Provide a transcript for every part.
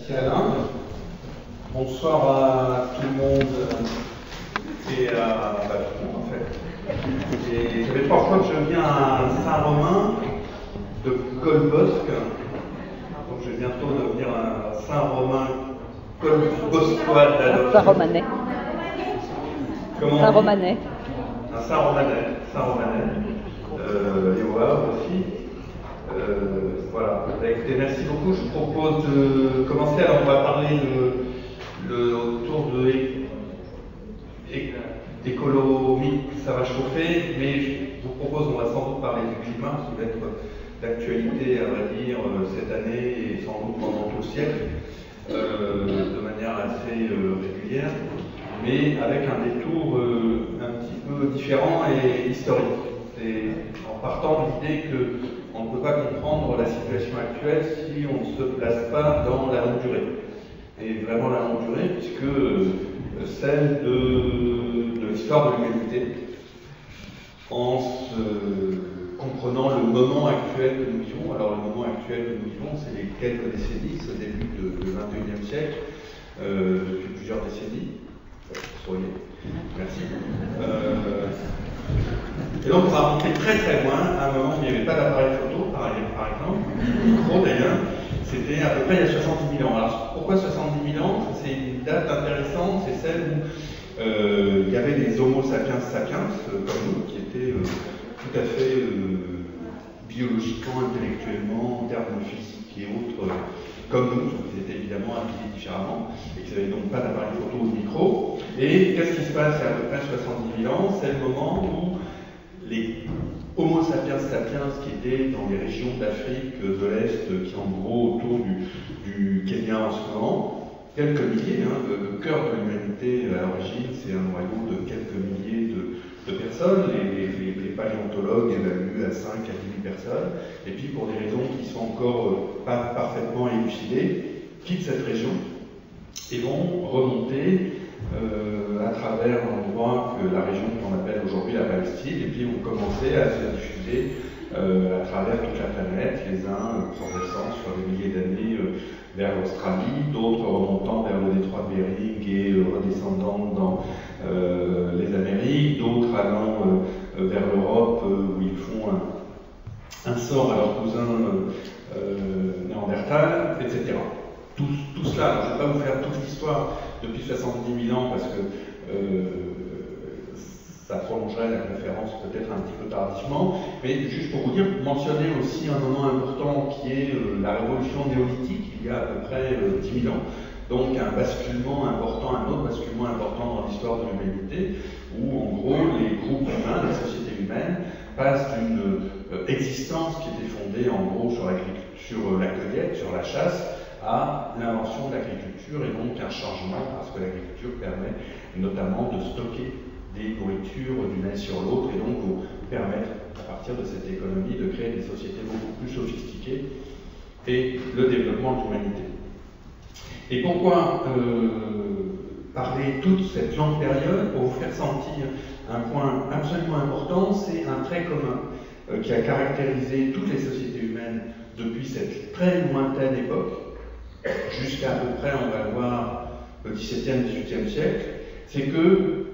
Merci Alain. Bonsoir à tout le monde et à tout le monde en fait. Et ça fait 3 fois que je viens à Saint-Romain de Colbosc. Donc je vais bientôt devenir un Saint-Romain Colboscois d'adoption. Saint-Romanais. Comment Saint-Romanais. Un Saint-Romanais. Et au Havre aussi. Voilà. Écoutez, merci beaucoup. Je vous propose de commencer. Alors, on va parler autour de d'écologie, ça va chauffer, mais je vous propose, on va sans doute parler du climat, qui va être d'actualité, à vrai dire, cette année et sans doute pendant tout le siècle, de manière assez régulière, mais avec un détour un petit peu différent et historique. C'est en partant de l'idée qu'on ne peut pas comprendre la situation actuelle si on ne se place pas dans la longue durée. Et vraiment la longue durée, puisque celle de l'histoire de l'humanité, en comprenant le moment actuel que nous vivons. Alors le moment actuel que nous vivons, c'est les quelques décennies, ce début du XXIe siècle, depuis plusieurs décennies. Souriez. Merci. Et donc on va remonter très très loin, à un moment où il n'y avait pas d'appareil photo, par exemple, micro d'ailleurs, c'était à peu près il y a 70 000 ans. Alors pourquoi 70 000 ans? C'est une date intéressante, c'est celle où il y avait les Homo sapiens sapiens, comme nous, qui étaient tout à fait biologiquement, intellectuellement, en termes physiques et autres, comme nous, sauf qu'ils étaient évidemment habillés différemment, et qu'ils n'avaient donc pas d'appareil photo ou de micro. Et qu'est-ce qui se passe il y a à peu près 70 000 ans? C'est le moment où les Homo sapiens sapiens qui étaient dans les régions d'Afrique de l'Est, qui en gros autour du Kenya en ce moment, quelques milliers, le cœur de l'humanité à l'origine, c'est un noyau de quelques milliers de personnes, les paléontologues évaluent à 5 à 10 000 personnes, et puis pour des raisons qui sont encore pas parfaitement élucidées, quittent cette région et vont remonter à travers l'endroit que la région qu'on appelle aujourd'hui la Palestine, et puis vont commencer à se diffuser à travers toute la planète, les uns progressant sur des milliers d'années vers l'Australie, d'autres remontant vers le détroit de Bering et redescendant dans les Amériques, d'autres allant vers l'Europe où ils font un sort à leurs cousins néandertal, etc. Tout cela, je ne vais pas vous faire toute l'histoire depuis 70 000 ans parce que ça prolongerait la conférence peut-être un petit peu tardivement, mais juste pour vous dire, mentionner aussi un moment important qui est la révolution néolithique, il y a à peu près 10 000 ans. Donc un basculement important, un autre basculement important dans l'histoire de l'humanité, où en gros les groupes humains, les sociétés humaines, passent d'une existence qui était fondée en gros sur la cueillette, sur la chasse, à l'invention de l'agriculture et donc un changement parce que l'agriculture permet notamment de stocker des nourritures d'une année sur l'autre et donc vous permettre à partir de cette économie de créer des sociétés beaucoup plus sophistiquées et le développement de l'humanité. Et pourquoi parler toute cette longue période? Pour vous faire sentir un point absolument important, c'est un trait commun qui a caractérisé toutes les sociétés humaines depuis cette très lointaine époque jusqu'à peu près, on va le voir, le XVIIe, XVIIIe siècle, c'est que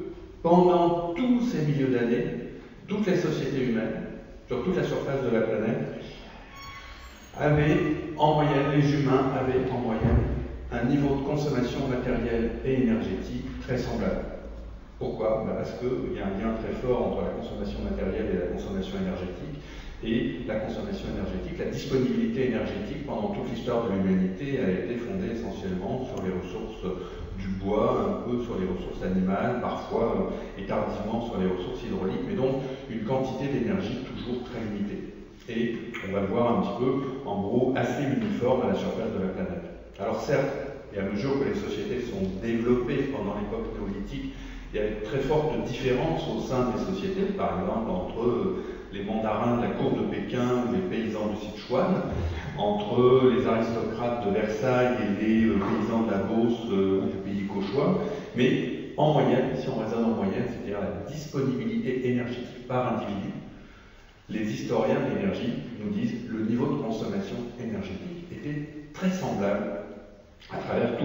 pendant tous ces milieux d'années, toutes les sociétés humaines, sur toute la surface de la planète, avaient en moyenne, les humains avaient en moyenne un niveau de consommation matérielle et énergétique très semblable. Pourquoi? Parce qu'il y a un lien très fort entre la consommation matérielle et la consommation énergétique. Et la consommation énergétique, la disponibilité énergétique pendant toute l'histoire de l'humanité a été fondée essentiellement sur les ressources du bois, un peu sur les ressources animales, parfois et tardivement sur les ressources hydrauliques, mais donc une quantité d'énergie toujours très limitée. Et on va le voir un petit peu, en gros, assez uniforme à la surface de la planète. Alors certes, et à mesure que les sociétés sont développées pendant l'époque néolithique, il y a de très fortes différences au sein des sociétés, par exemple entre les mandarins de la cour de Pékin ou les paysans du Sichuan, entre les aristocrates de Versailles et les paysans de la Beauce ou du pays cauchois, mais en moyenne, si on raisonne en moyenne, c'est-à-dire la disponibilité énergétique par individu, les historiens de l'énergie nous disent que le niveau de consommation énergétique était très semblable à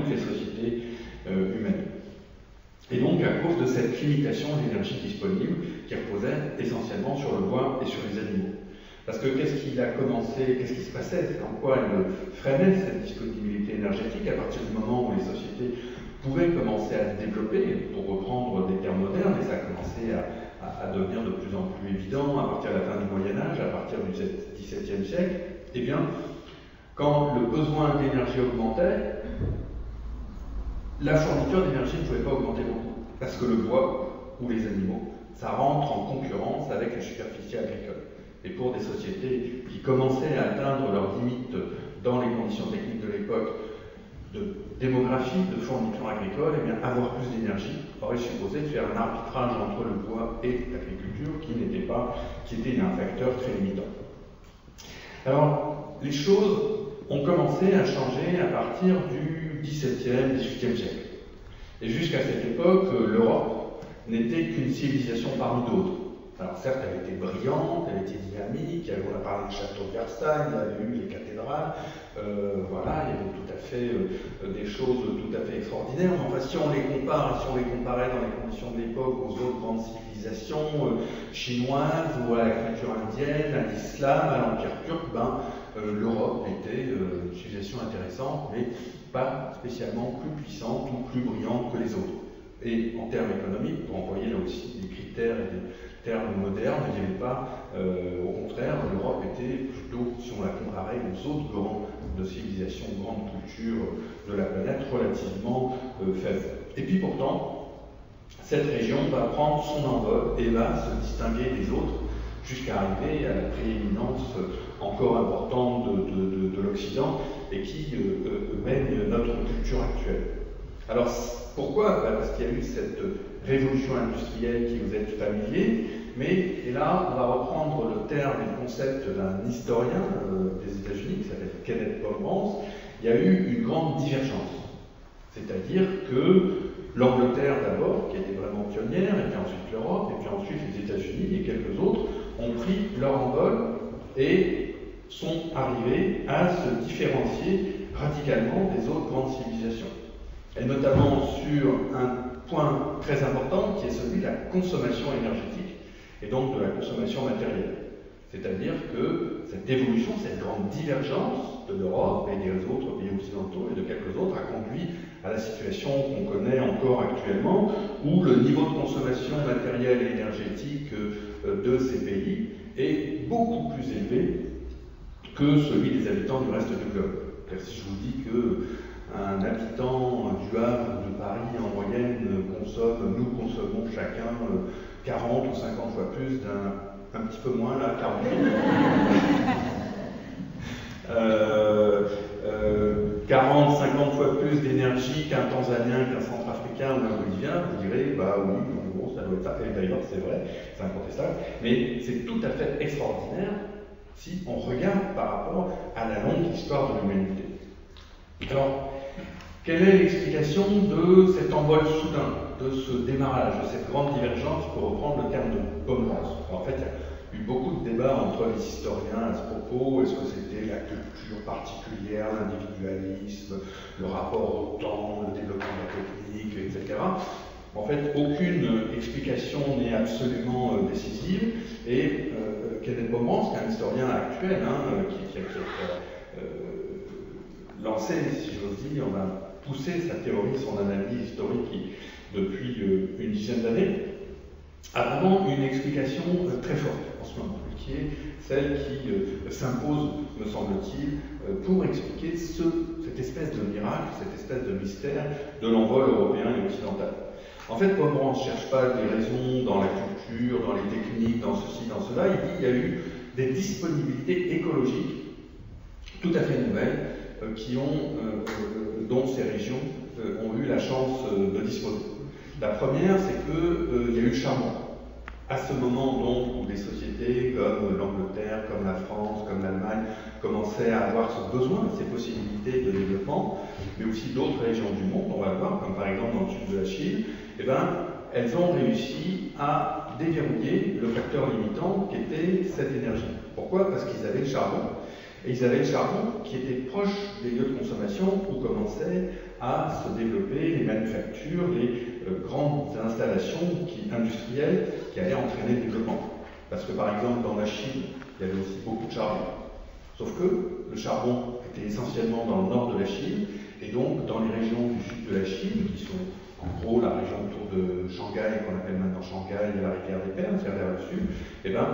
toutes les sociétés humaines. Et donc, à cause de cette limitation de l'énergie disponible qui reposait essentiellement sur le bois et sur les animaux. Parce que qu'est-ce qui se passait, en quoi elle freinait cette disponibilité énergétique à partir du moment où les sociétés pouvaient commencer à se développer, pour reprendre des termes modernes, et ça a commencé à devenir de plus en plus évident à partir de la fin du Moyen-Âge, à partir du XVIIe siècle, eh bien, quand le besoin d'énergie augmentait, la fourniture d'énergie ne pouvait pas augmenter beaucoup, parce que le bois ou les animaux, ça rentre en concurrence avec les superficies agricoles. Et pour des sociétés qui commençaient à atteindre leurs limites dans les conditions techniques de l'époque de démographie, de fourniture agricole, eh bien, avoir plus d'énergie aurait supposé de faire un arbitrage entre le bois et l'agriculture qui était un facteur très limitant. Alors, les choses ont commencé à changer à partir du XVIIe, XVIIIe siècle. Et jusqu'à cette époque, l'Europe n'était qu'une civilisation parmi d'autres. Alors certes, elle était brillante, elle était dynamique, on a parlé du château de Versailles, il y avait eu les cathédrales, voilà, il y avait tout à fait des choses tout à fait extraordinaires. Mais enfin, si on les comparait dans les conditions de l'époque aux autres grandes civilisations chinoises ou à la culture indienne, à l'islam, à l'Empire turc, l'Europe était une civilisation intéressante, mais pas spécialement plus puissante ou plus brillante que les autres. Et en termes économiques, pour employer là aussi des critères et des termes modernes, il n'y avait pas, au contraire, l'Europe était plutôt, si on la comparait aux autres grandes civilisations, grandes cultures de la planète, relativement faible. Et puis pourtant, cette région va prendre son envol et va se distinguer des autres jusqu'à arriver à la prééminence encore importante de l'Occident et qui mène notre culture actuelle. Alors, pourquoi? Parce qu'il y a eu cette révolution industrielle qui vous est familier, et là, on va reprendre le terme et le concept d'un historien des États-Unis qui s'appelle Kenneth Pomerantz. Il y a eu une grande divergence. C'est-à-dire que l'Angleterre d'abord, qui était vraiment pionnière, et puis ensuite l'Europe, et puis ensuite les États-Unis et quelques autres, ont pris leur envol et sont arrivés à se différencier radicalement des autres grandes civilisations. Et notamment sur un point très important qui est celui de la consommation énergétique et donc de la consommation matérielle. C'est-à-dire que cette évolution, cette grande divergence de l'Europe et des autres pays occidentaux et de quelques autres a conduit à la situation qu'on connaît encore actuellement, où le niveau de consommation matérielle et énergétique de ces pays est beaucoup plus élevé que celui des habitants du reste du globe. Si je vous dis qu'un habitant du Havre ou de Paris en moyenne nous consommons chacun 40 ou 50 fois plus un petit peu moins, là, 40 40-50 fois plus d'énergie qu'un Tanzanien, qu'un Centrafricain ou un Bolivien, vous direz, bah oui, bon, ça doit être ça. Et d'ailleurs, c'est vrai, c'est incontestable, mais c'est tout à fait extraordinaire si on regarde par rapport à la longue histoire de l'humanité. Alors, quelle est l'explication de cet envol soudain, de ce démarrage, de cette grande divergence, pour reprendre le terme de Pomerantz? En fait, il y a eu beaucoup de débats entre les historiens à ce propos. Est-ce que c'était la culture particulière, l'individualisme, le rapport au temps, le développement de la technique, etc. En fait, aucune explication n'est absolument décisive. Et Kenneth Pomerantz, qui est un historien actuel, qui a lancé, si j'ose dire, on a poussé sa théorie, son analyse historique depuis une dizaine d'années, a vraiment une explication très forte en ce moment, qui est celle qui s'impose, me semble-t-il, pour expliquer cette espèce de miracle, cette espèce de mystère de l'envol européen et occidental. En fait, Pomerantz ne cherche pas des raisons dans la culture, dans les techniques, dans ceci, dans cela. Il dit qu'il y a eu des disponibilités écologiques tout à fait nouvelles dont ces régions ont eu la chance de disposer. La première, c'est qu'il y a eu le charbon. À ce moment donc où des sociétés comme l'Angleterre, comme la France, comme l'Allemagne commençaient à avoir ce besoin, ces possibilités de développement, mais aussi d'autres régions du monde, on va le voir, comme par exemple dans le sud de la Chine, elles ont réussi à déverrouiller le facteur limitant qui était cette énergie. Pourquoi? Parce qu'ils avaient le charbon. Et ils avaient le charbon qui était proche des lieux de consommation où commençaient à se manufactures, les grandes installations industrielles qui allaient entraîner le développement. Parce que par exemple, dans la Chine, il y avait aussi beaucoup de charbon. Sauf que le charbon était essentiellement dans le nord de la Chine, et donc dans les régions du sud de la Chine, qui sont en gros la région autour de Shanghai, qu'on appelle maintenant Shanghai, et la rivière des Perles, c'est vers le sud, et bien,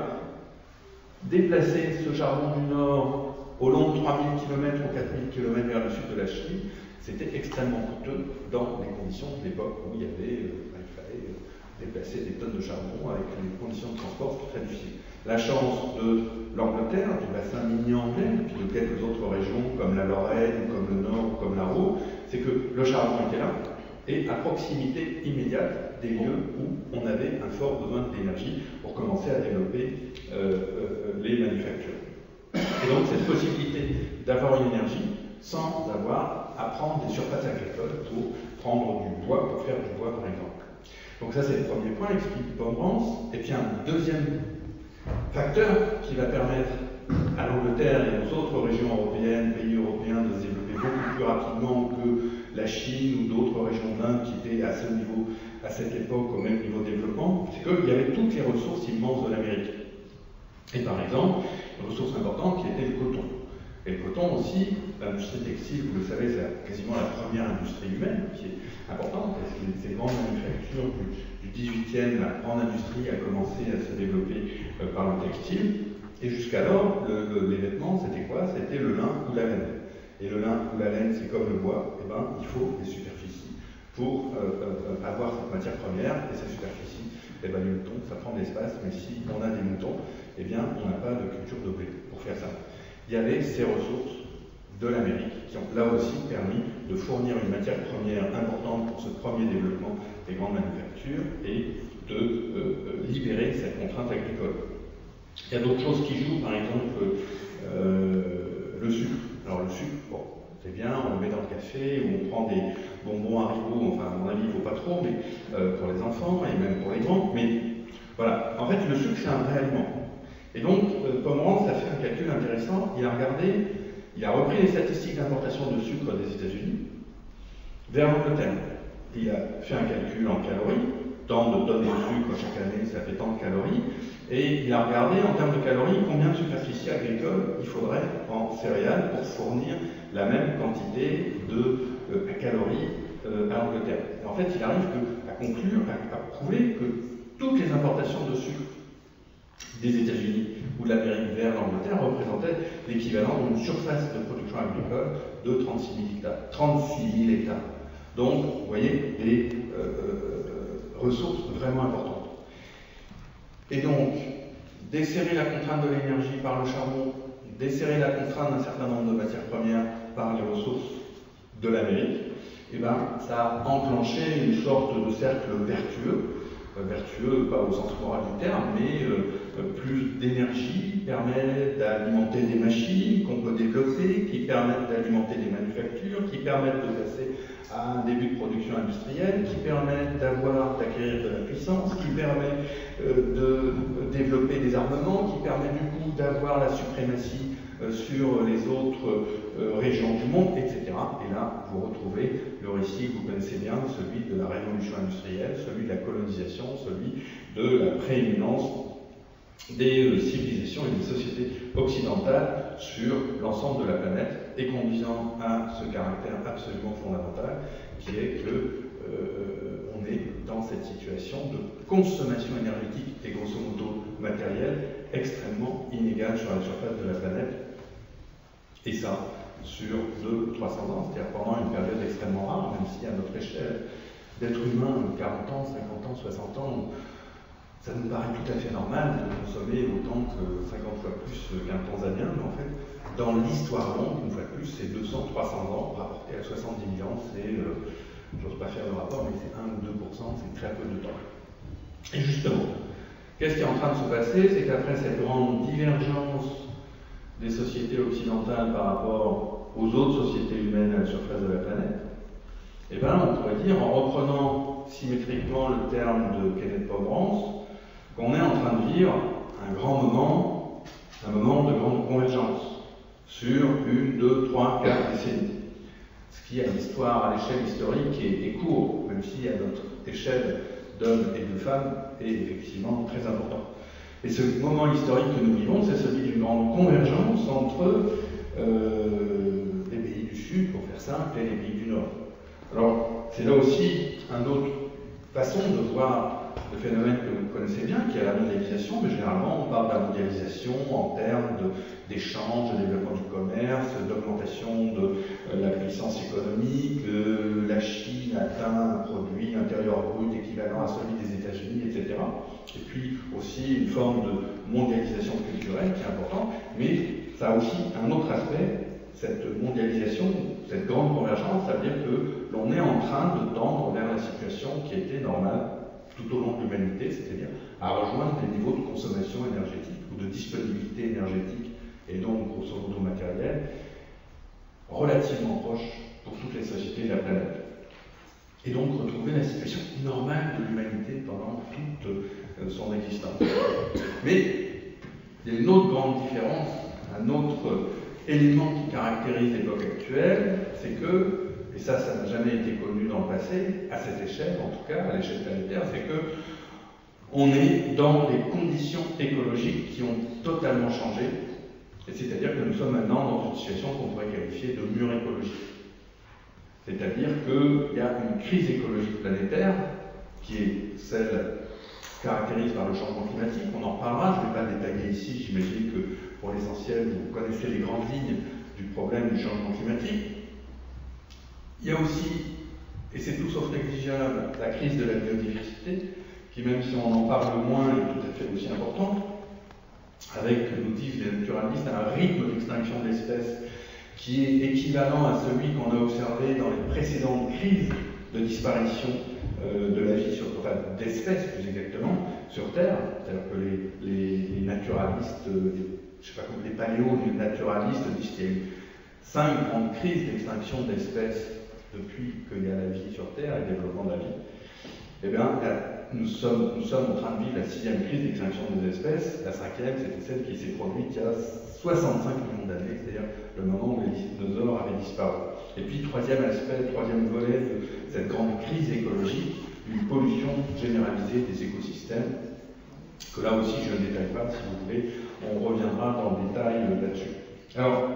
déplacer ce charbon du nord au long de 3000 km ou 4000 km vers le sud de la Chine, c'était extrêmement coûteux dans les conditions de l'époque où il fallait déplacer des tonnes de charbon avec des conditions de transport très difficiles. La chance de l'Angleterre, du bassin minier anglais, puis de quelques autres régions comme la Lorraine, comme le Nord, comme la Ruhr, c'est que le charbon était là, et à proximité immédiate des lieux où on avait un fort besoin d'énergie pour commencer à développer les manufactures. Et donc cette possibilité d'avoir une énergie sans avoir à prendre des surfaces agricoles pour prendre du bois, pour faire du bois par exemple. Donc ça c'est le premier point, explique Pomerance. Et puis un deuxième facteur qui va permettre à l'Angleterre et aux autres régions européennes, pays européens, de se développer beaucoup plus rapidement que la Chine ou d'autres régions d'Inde qui étaient à ce niveau, à cette époque, au même niveau de développement, c'est qu'il y avait toutes les ressources immenses de l'Amérique. Et par exemple, une ressource importante qui était le coton. Et le coton aussi, l'industrie textile, vous le savez, c'est quasiment la première industrie humaine qui est importante, parce que ces grandes manufactures du 18e, la grande industrie a commencé à se développer par le textile. Et jusqu'alors, les vêtements, c'était quoi? C'était le lin ou la laine. Et le lin ou la laine, c'est comme le bois, et ben, il faut des superficies pour avoir cette matière première, et ces superficies, et ben, les moutons, ça prend de l'espace, mais si on a des moutons, eh bien, on n'a pas de culture de blé pour faire ça. Il y avait ces ressources de l'Amérique qui ont là aussi permis de fournir une matière première importante pour ce premier développement des grandes manufactures et de libérer cette contrainte agricole. Il y a d'autres choses qui jouent, par exemple le sucre. Alors le sucre, bon, c'est bien, on le met dans le café, ou on prend des bonbons Haribo, enfin à mon avis il ne faut pas trop, mais pour les enfants et même pour les grands, mais voilà, en fait le sucre c'est un vrai aliment. Et donc, Pomerance a fait un calcul intéressant. Il a repris les statistiques d'importation de sucre des États-Unis vers l'Angleterre. Il a fait un calcul en calories, tant de tonnes de sucre chaque année, ça fait tant de calories. Et il a regardé en termes de calories combien de superficie agricole il faudrait en céréales pour fournir la même quantité de calories à l'Angleterre. En fait, il arrive à conclure, à prouver que toutes les importations de sucre des États-Unis ou de l'Amérique vers l'Angleterre représentaient l'équivalent d'une surface de production agricole de 36 000 hectares. Donc, vous voyez, des ressources vraiment importantes. Et donc, desserrer la contrainte de l'énergie par le charbon, desserrer la contrainte d'un certain nombre de matières premières par les ressources de l'Amérique, et ben, ça a enclenché une sorte de cercle vertueux, pas au sens moral du terme, mais plus d'énergie permet d'alimenter des machines qu'on peut développer, qui permettent d'alimenter des manufactures, qui permettent de passer à un début de production industrielle, qui permettent d'acquérir de la puissance, qui permet de développer des armements, qui permet du coup d'avoir la suprématie sur les autres régions du monde, etc. Et là, vous retrouvez le récit que vous connaissez bien, celui de la révolution industrielle, celui de la colonisation, celui de la prééminence des civilisations et des sociétés occidentales sur l'ensemble de la planète, et conduisant à ce caractère absolument fondamental, qui est que on est dans cette situation de consommation énergétique et grosso modo matérielle extrêmement inégale sur la surface de la planète, et ça sur 200 ou 300 ans, c'est-à-dire pendant une période extrêmement rare, même si à notre échelle d'être humain, 40 ans, 50 ans, 60 ans, ça nous paraît tout à fait normal de consommer autant que 50 fois plus qu'un tanzanien, mais en fait, dans l'histoire longue, une fois de plus, c'est 200, 300 ans, rapporté à 70 000 ans, c'est, j'ose pas faire le rapport, mais c'est 1 ou 2%, c'est très peu de temps. Et justement, qu'est-ce qui est en train de se passer? C'est qu'après cette grande divergence des sociétés occidentales par rapport aux autres sociétés humaines à la surface de la planète, eh ben, on pourrait dire, en reprenant symétriquement le terme de Kenneth Pomerance, qu'on est en train de vivre un grand moment, un moment de grande convergence sur 1, 2, 3, 4 décennies. ce qui à l'histoire, à l'échelle historique, est court, même si à notre échelle d'hommes et de femmes est effectivement très important. Et ce moment historique que nous vivons, c'est celui d'une grande convergence entre les pays du Sud, pour faire simple, et les pays du Nord. Alors, c'est là aussi une autre façon de voir le phénomène que vous connaissez bien, qui est la mondialisation, mais généralement on parle de la mondialisation en termes d'échange, de développement du commerce, d'augmentation de la puissance économique, la Chine atteint un produit intérieur brut équivalent à celui des États-Unis, etc. Et puis aussi une forme de mondialisation culturelle qui est importante, mais ça a aussi un autre aspect, cette mondialisation, cette grande convergence, ça veut dire que l'on est en train de tendre vers la situation qui était normale tout au long de l'humanité, c'est-à-dire à rejoindre des niveaux de consommation énergétique ou de disponibilité énergétique et donc grosso modo matérielle relativement proches pour toutes les sociétés de la planète. Et donc retrouver la situation normale de l'humanité pendant toute son existence. Mais il y a une autre grande différence, un autre élément qui caractérise l'époque actuelle, c'est que, et ça n'a jamais été connu dans le passé, à cette échelle, en tout cas, à l'échelle planétaire, c'est que on est dans des conditions écologiques qui ont totalement changé, et c'est-à-dire que nous sommes maintenant dans une situation qu'on pourrait qualifier de mur écologique. C'est-à-dire qu'il y a une crise écologique planétaire, qui est celle caractérisée par le changement climatique. On en reparlera, je ne vais pas le détailler ici, j'imagine que pour l'essentiel, vous connaissez les grandes lignes du problème du changement climatique. Il y a aussi, et c'est tout sauf négligeable, la crise de la biodiversité, qui même si on en parle moins, est tout à fait aussi importante, avec, nous disent les naturalistes, un rythme d'extinction de l'espèce qui est équivalent à celui qu'on a observé dans les précédentes crises de disparition de la vie, d'espèces plus exactement, sur Terre. C'est-à-dire que les naturalistes, je ne sais pas comment les paléo-naturalistes disent qu'il y a eu 5 grandes crises d'extinction d'espèces depuis qu'il y a la vie sur Terre et le développement de la vie. Eh bien, nous sommes en train de vivre la 6e crise d'extinction des espèces. La 5e, c'était celle qui s'est produite il y a 65 millions d'années, c'est-à-dire le moment où les dinosaures avaient disparu. Et puis, 3e aspect, 3e volet de cette grande crise écologique, une pollution généralisée des écosystèmes, que là aussi je ne détaille pas, si vous voulez, on reviendra dans le détail là-dessus. Alors,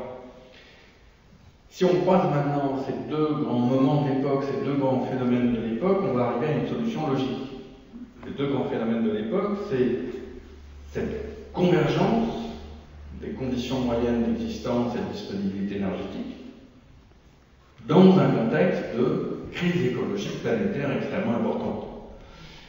si on croise maintenant ces deux grands moments de l'époque, ces deux grands phénomènes de l'époque, on va arriver à une solution logique. Les deux grands phénomènes de l'époque, c'est cette convergence des conditions moyennes d'existence et de disponibilité énergétique dans un contexte de crise écologique planétaire extrêmement importante.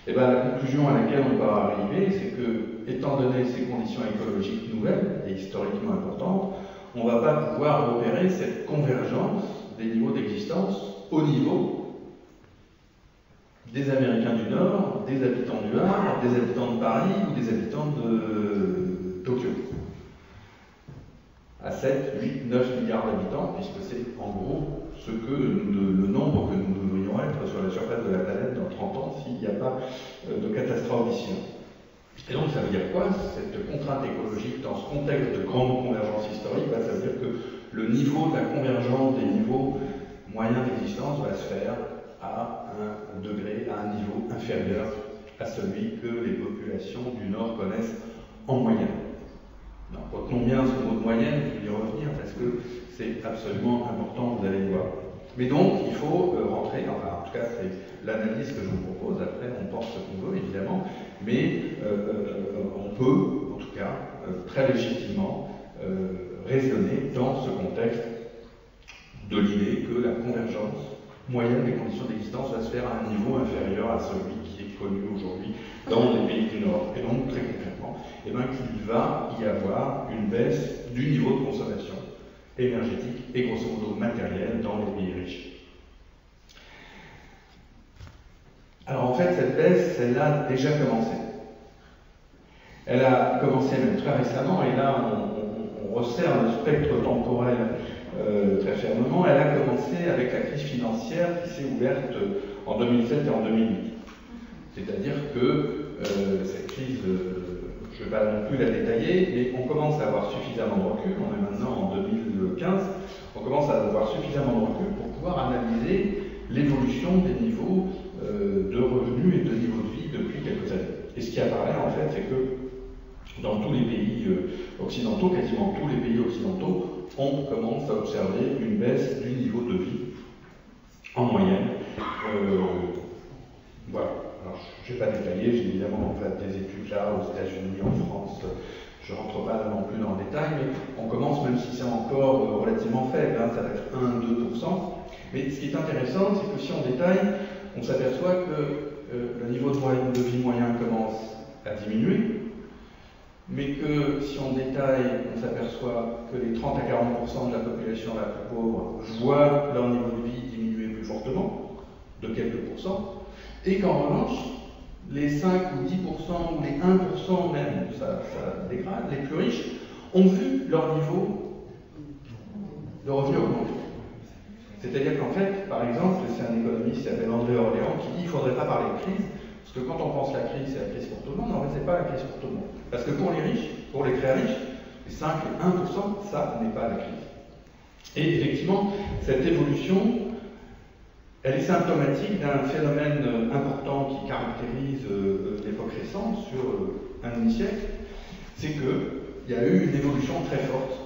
Et bien, la conclusion à laquelle on va arriver, c'est que, étant donné ces conditions écologiques nouvelles et historiquement importantes, on ne va pas pouvoir opérer cette convergence des niveaux d'existence au niveau des Américains du Nord, des habitants du Havre, des habitants de Paris ou des habitants de Tokyo. À 7, 8, 9 milliards d'habitants, puisque c'est en gros le nombre que nous devrions être sur la surface de la planète dans 30 ans s'il n'y a pas de catastrophe d'ici là. Et donc ça veut dire quoi, cette contrainte écologique dans ce contexte de grande convergence historique? Ça veut dire que le niveau de la convergence des niveaux moyens d'existence va se faire à un degré, à un niveau inférieur à celui que les populations du Nord connaissent en moyenne. Retenons bien ce mot de moyenne, je vais y revenir parce que c'est absolument important, vous allez voir. Mais donc, il faut rentrer, enfin, en tout cas, c'est l'analyse que je vous propose. Après, on pense ce qu'on veut, évidemment, mais on peut, en tout cas, très légitimement, raisonner dans ce contexte de l'idée que la convergence moyenne des conditions d'existence va se faire à un niveau inférieur à celui qui est connu aujourd'hui dans les pays du Nord. Et donc, très concrètement, qu'il va y avoir une baisse du niveau de consommation énergétique et grosso modo matérielle dans les pays riches. Alors en fait, cette baisse, elle a déjà commencé. Elle a commencé même très récemment, et là on resserre le spectre temporel très fermement. Elle a commencé avec la crise financière qui s'est ouverte en 2007 et en 2008. C'est-à-dire que cette crise, je ne vais pas non plus la détailler, mais on commence à avoir suffisamment de recul. On est maintenant en 2020. 2015, on commence à avoir suffisamment de recul pour pouvoir analyser l'évolution des niveaux de revenus et de niveau de vie depuis quelques années. Et ce qui apparaît en fait, c'est que dans tous les pays occidentaux, quasiment tous les pays occidentaux, on commence à observer une baisse du niveau de vie en moyenne. Voilà. Alors, je ne vais pas détailler, j'ai évidemment en fait, des études là aux États-Unis, en France, je ne rentre pas là non plus dans le détail, mais on commence, même si c'est encore relativement faible, hein, ça va être 1-2%. Mais ce qui est intéressant, c'est que si on détaille, on s'aperçoit que le niveau de vie moyen commence à diminuer, mais que si on détaille, on s'aperçoit que les 30 à 40% de la population la plus pauvre voient leur niveau de vie diminuer plus fortement, de quelques pourcents, et qu'en revanche, les 5 ou 10% ou les 1% même, ça dégrade, les plus riches, ont vu leur niveau de revenu augmenter. C'est-à-dire qu'en fait, par exemple, c'est un économiste qui s'appelle André Orléans qui dit qu'il ne faudrait pas parler de crise, parce que quand on pense la crise, c'est la crise pour tout le monde, en fait, ce n'est pas la crise pour tout le monde. Parce que pour les riches, pour les très riches, les 5 et 1%, ça n'est pas la crise. Et effectivement, cette évolution, elle est symptomatique d'un phénomène important qui caractérise l'époque récente, sur un demi-siècle, c'est qu'il y a eu une évolution très forte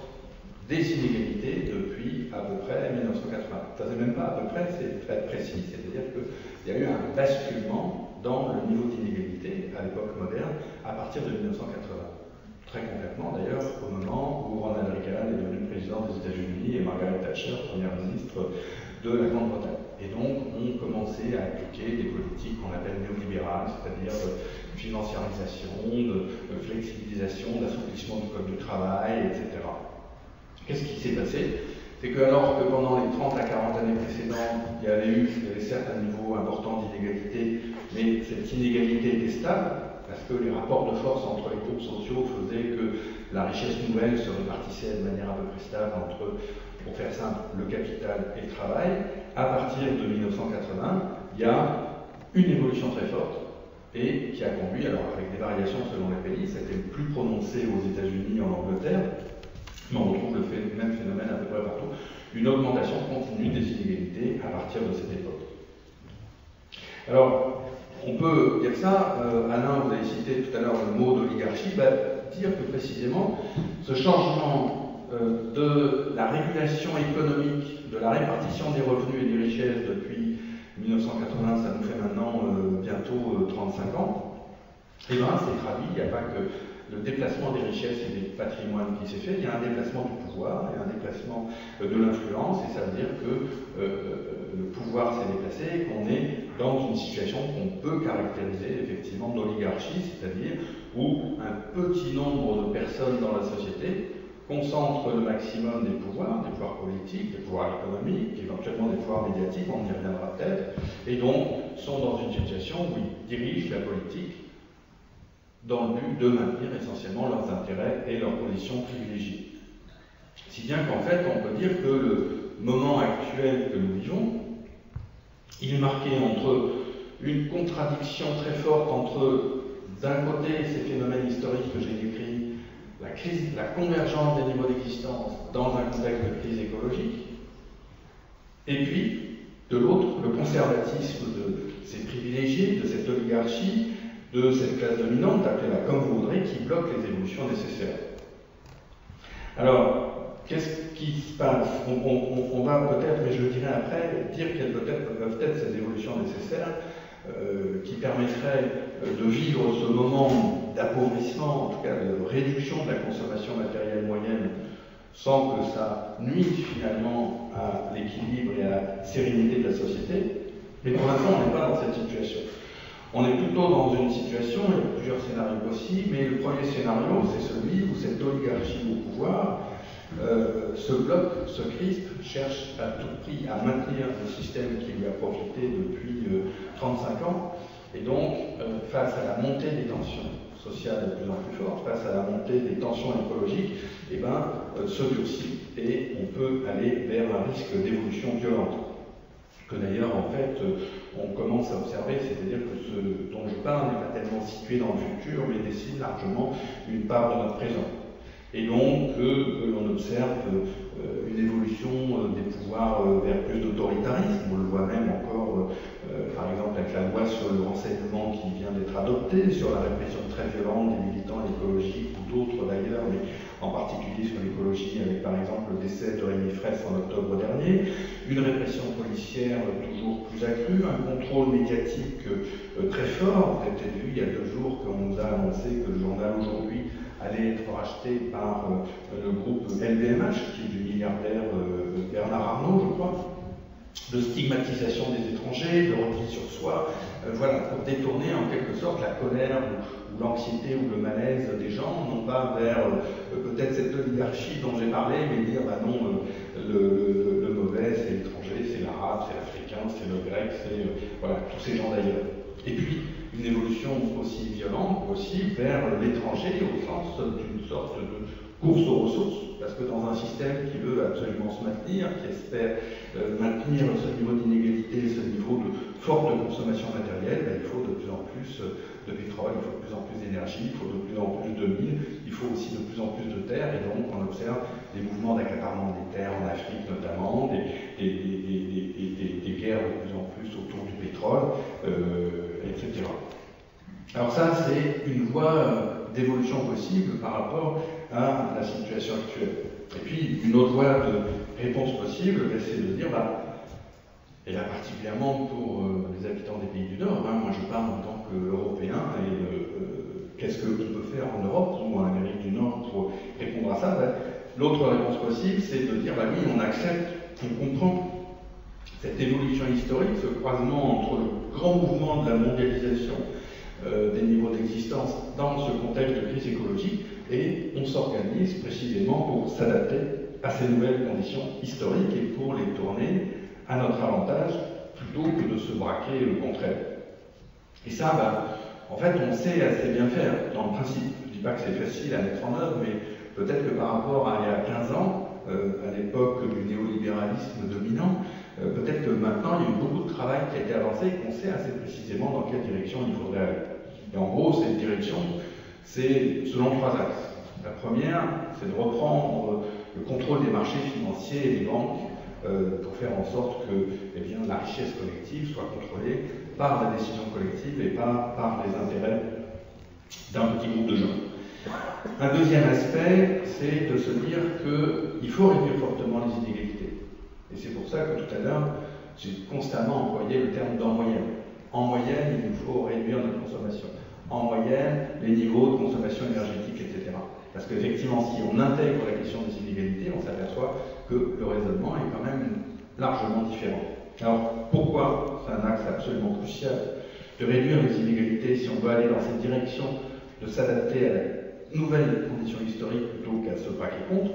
des inégalités depuis à peu près 1980. Ça, c'est même pas à peu près, c'est très précis, c'est-à-dire qu'il y a eu un basculement dans le niveau d'inégalité à l'époque moderne à partir de 1980. Très concrètement d'ailleurs, au moment où Ronald Reagan est devenu président des États-Unis et Margaret Thatcher, première ministre de la Grande-Bretagne. Et donc, on commençait à appliquer des politiques qu'on appelle néolibérales, c'est-à-dire financiarisation, de flexibilisation, d'assouplissement du code du travail, etc. Qu'est-ce qui s'est passé? C'est que alors que pendant les 30 à 40 années précédentes, il y avait certes un niveau important d'inégalité, mais cette inégalité était stable, parce que les rapports de force entre les groupes sociaux faisaient que la richesse nouvelle se répartissait de manière à peu près stable entre, pour faire simple, le capital et le travail. À partir de 1980, il y a une évolution très forte et qui a conduit, alors avec des variations selon les pays, ça a été plus prononcé aux États-Unis et en Angleterre, mais on retrouve le même phénomène à peu près partout, une augmentation continue des inégalités à partir de cette époque. Alors, on peut dire ça, Alain, vous avez cité tout à l'heure le mot d'oligarchie, dire que précisément ce changement de la régulation économique, de la répartition des revenus et des richesses depuis 1980, ça nous fait maintenant bientôt 35 ans, et bien c'est traduit, il n'y a pas que le déplacement des richesses et des patrimoines qui s'est fait, il y a un déplacement du pouvoir, il y a un déplacement de l'influence, et ça veut dire que le pouvoir s'est déplacé, qu'on est dans une situation qu'on peut caractériser effectivement d'oligarchie, c'est-à-dire où un petit nombre de personnes dans la société concentrent le maximum des pouvoirs politiques, des pouvoirs économiques, éventuellement des pouvoirs médiatiques, on y reviendra peut-être, et donc sont dans une situation où ils dirigent la politique dans le but de maintenir essentiellement leurs intérêts et leurs positions privilégiées. Si bien qu'en fait, on peut dire que le moment actuel que nous vivons, il est marqué entre une contradiction très forte entre, d'un côté, ces phénomènes historiques que j'ai décrits, la crise, la convergence des niveaux d'existence dans un contexte de crise écologique, et puis, de l'autre, le conservatisme de ces privilégiés, de cette oligarchie, de cette classe dominante, appelez-la comme vous voudrez, qui bloque les évolutions nécessaires. Alors, qu'est-ce qui se passe? On va peut-être, mais je le dirai après, dire quelles peuvent être ces évolutions nécessaires qui permettraient de vivre ce moment d'appauvrissement, en tout cas de réduction de la consommation matérielle moyenne, sans que ça nuise finalement à l'équilibre et à la sérénité de la société. Mais pour l'instant, on n'est pas dans cette situation. On est plutôt dans une situation, il y a plusieurs scénarios possibles, mais le premier scénario, c'est celui où cette oligarchie au pouvoir se bloque, se crispe, cherche à tout prix à maintenir le système qui lui a profité depuis 35 ans, et donc face à la montée des tensions sociales de plus en plus fortes, face à la montée des tensions écologiques, se durcit et on peut aller vers un risque d'évolution violente. Que d'ailleurs, en fait, on commence à observer, c'est-à-dire que ce dont je parle n'est pas tellement situé dans le futur, mais dessine largement une part de notre présent. Et donc, l'on observe une évolution des pouvoirs vers plus d'autoritarisme. On le voit même encore, par exemple, avec la loi sur le renseignement qui vient d'être adoptée, sur la répression très violente des militants écologiques ou d'autres d'ailleurs, mais en particulier sur l'écologie, avec par exemple le décès de Rémi Fraisse en octobre dernier, une répression policière toujours plus accrue, un contrôle médiatique très fort. Vous avez peut-être vu il y a 2 jours qu'on nous a annoncé que le journal Aujourd'hui allait être racheté par le groupe LVMH, qui est du milliardaire Bernard Arnault, je crois, de stigmatisation des étrangers, de repli sur soi, voilà, pour détourner en quelque sorte la colère ou l'anxiété ou le malaise des gens, non pas vers peut-être cette oligarchie dont j'ai parlé, mais dire, bah non, le mauvais, c'est l'étranger, c'est l'arabe, c'est l'africain, c'est le grec, c'est voilà, tous ces gens d'ailleurs. Et puis, une évolution aussi violente, aussi vers l'étranger, au sens d'une sorte de course aux ressources, parce que dans un système qui veut absolument se maintenir, qui espère maintenir ce niveau d'inégalité, ce niveau de forte consommation matérielle, ben, il faut de plus en plus de pétrole, il faut de plus en plus d'énergie, il faut de plus en plus de mines, il faut aussi de plus en plus de terres, et donc on observe des mouvements d'accaparement des terres en Afrique notamment, des guerres de plus en plus autour du pétrole, etc. Alors ça, c'est une voie d'évolution possible par rapport à la situation actuelle. Et puis, une autre voie de réponse possible, c'est de dire, et là particulièrement pour les habitants des pays du Nord, moi je parle en tant qu'Européen, et qu'est-ce qu'on peut faire en Europe ou en Amérique du Nord pour répondre à ça? L'autre réponse possible, c'est de dire, oui, on accepte, on comprend cette évolution historique, ce croisement entre le grand mouvement de la mondialisation des niveaux d'existence dans ce contexte de crise écologique, et on s'organise précisément pour s'adapter à ces nouvelles conditions historiques et pour les tourner à notre avantage plutôt que de se braquer contre elles. Et ça, en fait, on sait assez bien faire dans le principe. Je ne dis pas que c'est facile à mettre en œuvre, mais peut-être que par rapport à il y a 15 ans, à l'époque du néolibéralisme dominant, peut-être que maintenant il y a eu beaucoup de travail qui a été avancé et qu'on sait assez précisément dans quelle direction il faudrait aller. Et en gros, cette direction, c'est selon 3 axes. La première, c'est de reprendre le contrôle des marchés financiers et des banques pour faire en sorte que la richesse collective soit contrôlée par la décision collective et pas par les intérêts d'un petit groupe de gens. Un deuxième aspect, c'est de se dire qu'il faut réduire fortement les inégalités. Et c'est pour ça que tout à l'heure, j'ai constamment employé le terme d'en moyenne. En moyenne, il nous faut réduire notre consommation. En moyenne, les niveaux de consommation énergétique, etc. Parce qu'effectivement, si on intègre la question des inégalités, on s'aperçoit que le raisonnement est quand même largement différent. Alors, pourquoi c'est un axe absolument crucial de réduire les inégalités si on doit aller dans cette direction, de s'adapter à la nouvelles conditions historiques plutôt qu'à se braquer contre?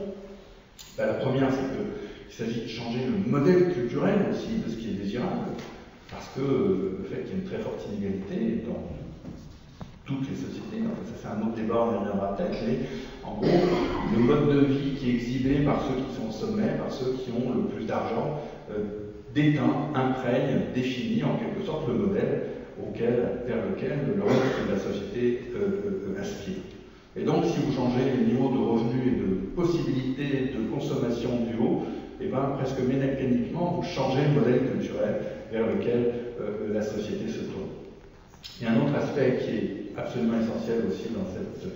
La première, c'est qu'il s'agit de changer le modèle culturel aussi de ce qui est désirable, parce que le fait qu'il y ait une très forte inégalité dans toutes les sociétés, ça c'est un autre débat, on y reviendra peut-être, mais en gros, le mode de vie qui est exhibé par ceux qui sont au sommet, par ceux qui ont le plus d'argent, déteint, imprègne, définit en quelque sorte le modèle vers lequel le reste de la société aspire. Et donc, si vous changez les niveaux de revenus et de possibilités de consommation du haut, presque mécaniquement, vous changez le modèle culturel vers lequel la société se tourne. Il y a un autre aspect qui est absolument essentiel aussi dans cette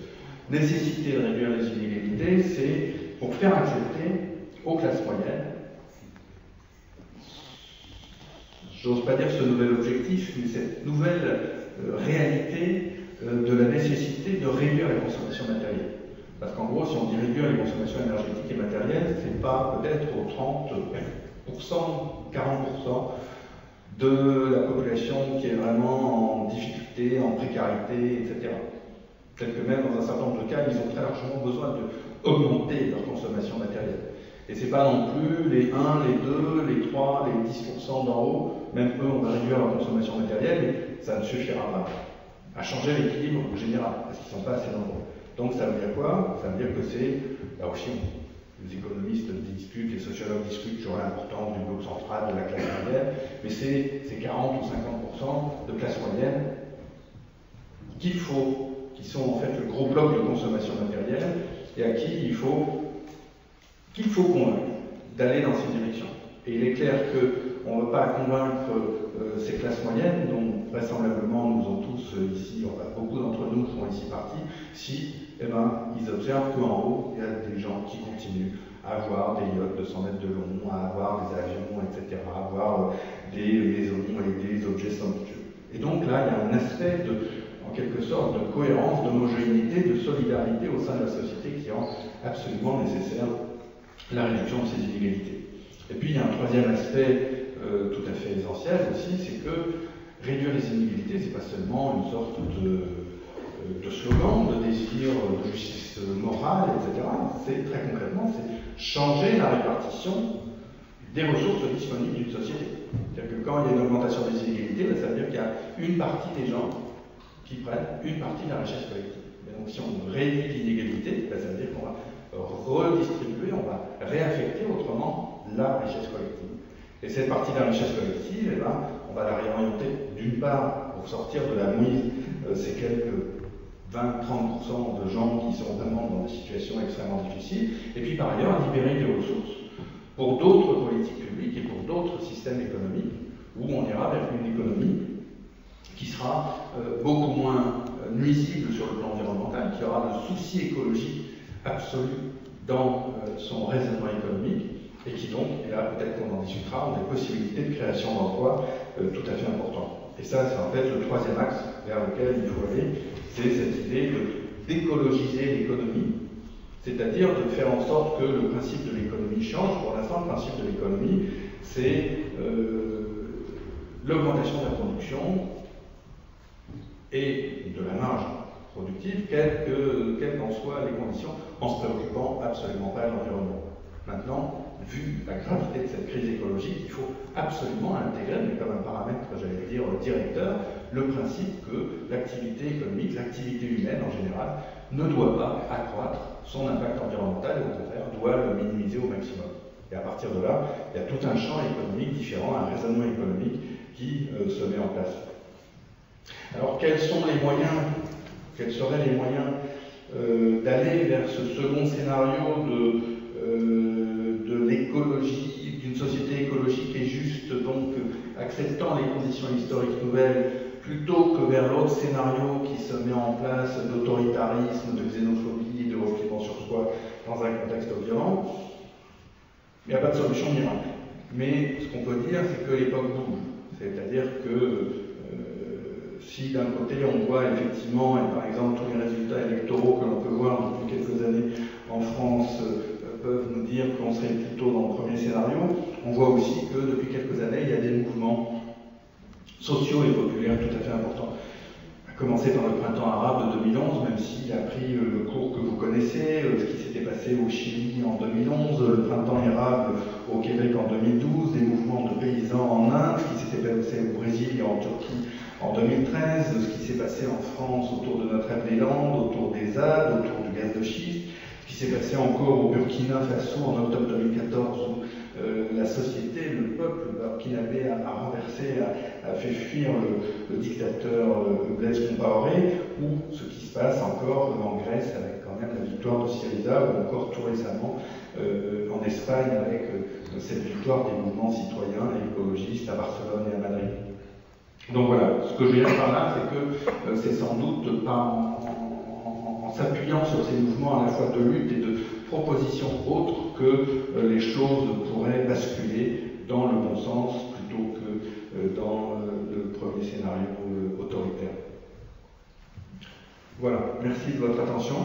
nécessité de réduire les inégalités, c'est pour faire accepter aux classes moyennes, j'ose pas dire ce nouvel objectif, mais cette nouvelle réalité de la nécessité de réduire la consommation matérielle. Parce qu'en gros, si on dit réduire les consommations énergétiques et matérielles, c'est pas peut-être aux 30%, 40% de la population qui est vraiment en difficulté, en précarité, etc. Peut-être que même dans un certain nombre de cas, ils ont très largement besoin d'augmenter leur consommation matérielle. Et c'est pas non plus les 1, les 2, les 3, les 10% d'en haut, même eux, on va réduire leur consommation matérielle, mais ça ne suffira pas à changer l'équilibre général, parce qu'ils ne sont pas assez nombreux. Donc ça veut dire quoi? Ça veut dire que c'est, là aussi, les économistes discutent, les sociologues discutent sur l'importance du bloc central, de la classe moyenne, mais c'est 40 ou 50% de classe moyenne qu'il faut, qui sont en fait le gros bloc de consommation matérielle, et à qui qu'il faut convaincre. d'aller dans cette direction. Et il est clair qu'on ne veut pas convaincre ces classes moyennes, dont vraisemblablement nous avons tous ici, enfin beaucoup d'entre nous font ici partie, si ils observent qu'en haut, il y a des gens qui continuent à avoir des yachts de 100 mètres de long, à avoir des avions, etc., à avoir des maisons et des objets somptueux. Et donc là, il y a un aspect en quelque sorte de cohérence, d'homogénéité, de solidarité au sein de la société qui rend absolument nécessaire la réduction de ces inégalités. Et puis il y a un troisième aspect tout à fait essentiel aussi, c'est que réduire les inégalités, c'est pas seulement une sorte de slogan, de désir de justice morale, etc. C'est très concrètement, c'est changer la répartition des ressources disponibles d'une société. C'est-à-dire que quand il y a une augmentation des inégalités, ça veut dire qu'il y a une partie des gens qui prennent une partie de la richesse collective. Et donc si on réduit l'inégalité, ça veut dire qu'on va redistribuer, on va réaffecter autrement la richesse collective. Et cette partie de la richesse collective, on va la réorienter d'une part pour sortir de la mouise ces quelques 20-30% de gens qui sont vraiment dans des situations extrêmement difficiles, et puis par ailleurs libérer des ressources pour d'autres politiques publiques et pour d'autres systèmes économiques, où on ira vers une économie qui sera beaucoup moins nuisible sur le plan environnemental, qui aura le souci écologique absolu dans son raisonnement économique, et qui donc, et là peut-être qu'on en discutera, ont des possibilités de création d'emplois tout à fait importantes. Et ça, c'est en fait le troisième axe vers lequel il faut aller, c'est cette idée d'écologiser l'économie, c'est-à-dire de faire en sorte que le principe de l'économie change. Pour l'instant, le principe de l'économie, c'est l'augmentation de la production et de la marge productive, quelles qu'en soient les conditions, en se préoccupant absolument pas de l'environnement. Maintenant, vu la gravité de cette crise écologique, il faut absolument intégrer, mais comme un paramètre, j'allais dire, directeur, le principe que l'activité économique, l'activité humaine en général, ne doit pas accroître son impact environnemental, et au contraire, doit le minimiser au maximum. Et à partir de là, il y a tout un champ économique différent, un raisonnement économique qui se met en place. Alors, quels seraient les moyens d'aller vers ce second scénario de l'écologie, d'une société écologique et juste, donc acceptant les conditions historiques nouvelles, plutôt que vers l'autre scénario qui se met en place d'autoritarisme, de xénophobie, de repliement sur soi dans un contexte violent? Il n'y a pas de solution miracle. Mais ce qu'on peut dire, c'est que l'époque bouge. C'est-à-dire que si d'un côté on voit effectivement, et par exemple tous les résultats électoraux que l'on peut voir depuis quelques années en France peuvent nous dire qu'on serait plutôt dans le premier scénario, on voit aussi que depuis quelques années il y a des mouvements sociaux et populaires tout à fait importants. À commencer par le printemps arabe de 2011, même s'il a pris le cours que vous connaissez, ce qui s'était passé au Chili en 2011, le printemps arabe au Québec en 2012, des mouvements de paysans en Inde, ce qui s'était passé au Brésil et en Turquie en 2013, ce qui s'est passé en France autour de Notre-Dame-des-Landes, autour des ZAD, autour du gaz de schiste, ce qui s'est passé encore au Burkina Faso en octobre 2014, où la société, le peuple burkinabé a renversé, a fait fuir le dictateur Blaise Compaoré, ou ce qui se passe encore en Grèce avec quand même la victoire de Syriza, ou encore tout récemment en Espagne avec cette victoire des mouvements citoyens et écologistes à Barcelone et à Madrid. Donc voilà, ce que je veux dire par là, c'est que c'est sans doute pas en s'appuyant sur ces mouvements à la fois de lutte et de propositions autres que les choses pourraient basculer dans le bon sens plutôt que dans le premier scénario autoritaire. Voilà, merci de votre attention.